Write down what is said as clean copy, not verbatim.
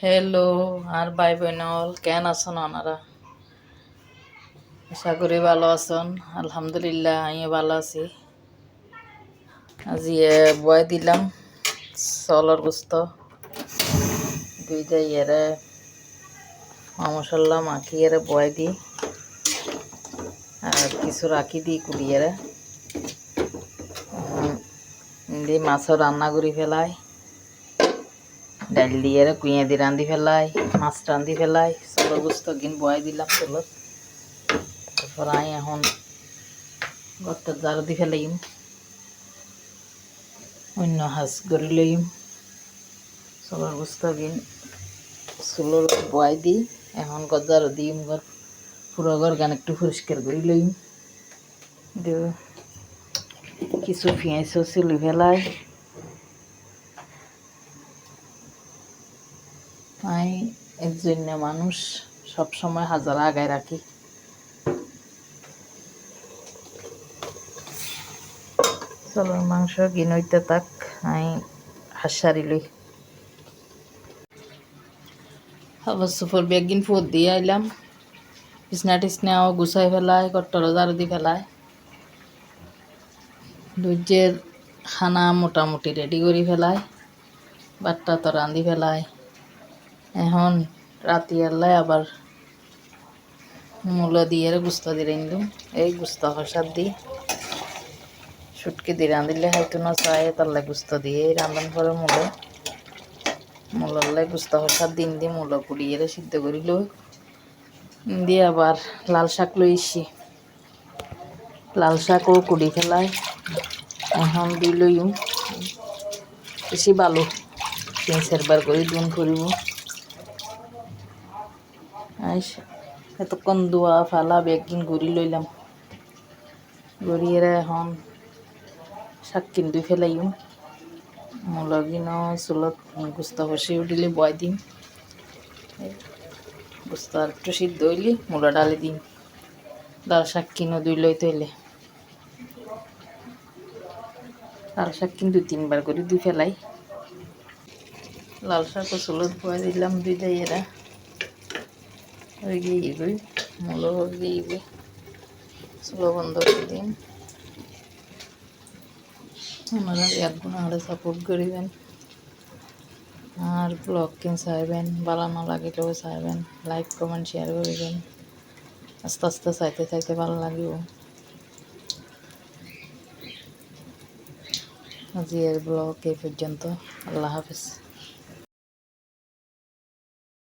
Hello আর ভাই বোনল কেন আছেন ওনারা? আশা করি ভালো আছেন। আলহামদুলিল্লাহ আমিও ভালো আছি। আজি বয় দিলাম চলর গুস্ত দুইটা ইয়েরে মশলা মাখিয়ে বয় দিই আর কিছু রাখি দিই কুড়িয়ে দিয়ে মাছও রান্না করি ফেলাই, ডাল দিয়ে কুইয়া দিয়ে রাঁধি ফেলাই, মাছ রাঁধি ফেলাই, চলর গুস্ত কিন বয় দিলাম চলত। তারপর আমি এখন ঘরটা ঝাড়ু দি ফেলাইম, অন্য হাঁস গড়ি লইম। চলর গুস্ত কিন চুলোর বয় দিই, এখন ঘর ঝাড়ু দিম, ঘর পুরো ঘর গান একটু পরিষ্কার করে লইম। কিছু পেঁয়াজও চুলি ফেলাই। আমি এর জন্য মানুষ সবসময় হাজার আগায় রাখি। চলর মাংস কিনইতে তাক আমি হাঁস সারি লই। খাবার সুপর বেগিন ফুট দিয়ে আইলাম, বিছনা টিছনাও গুছাই ফেলাই, ঘরটরও ঝাড়ু দি ফেলাই, দুজের খানা মোটামুটি রেডি করি ফেলাই, বাট্টা তো রাঁধি ফেলাই। এখন রাতি এলাই আবার মূলো দিয়ে গুস্ত দিয়ে রাঁধলাম। এই গুস্ত হসার দিই সুটকি দিয়ে রাঁধিলে হয়তো না চাই, তারলে গুস্ত দিয়ে রাঁধান পরে মূলর গুস্ত হসার দিন দিয়ে মূলো পুড়িয়ে সিদ্ধ করিল দিয়ে আবার লাল শাক লইছি, লাল শাকও কুড়ি ফেলাই। এখন দুই লইম বেশি ভালো 3-4 বার করে দুন করিব। এতক্ষণ দোয়া ফালা বেগিন গড়ি লইলাম, গড়িয়ে এখন শাক কিন দুই ফেলাইম। মূল কিনো চুলত গুস্ত হসি উঠিলে বয় দিম, গুস্ত আর একটু সিদ্ধ হইলে মূলো ডালি দিম। লাল শাক কিনো দুই লই তৈলে লাল শাক কিন 2-3 বার করে দুই ফেলাই। লাল শাকও চুলত বয় দিলাম, দুই দাইয়েরা হয়ে গিয়ে মূলো হয়ে গিয়ে চুলো বন্ধ করে দিন। আপনারা একগুণ আরো সাপোর্ট করিবেন আর ব্লগ কিন চাইবেন, ভালো না লাগিলেও চাইবেন, লাইক কমেন্ট শেয়ার করিবেন। আস্তে আস্তে চাইতে চাইতে ভালো লাগিব। আজি এর ব্লগ এই পর্যন্ত। আল্লাহ হাফেজ।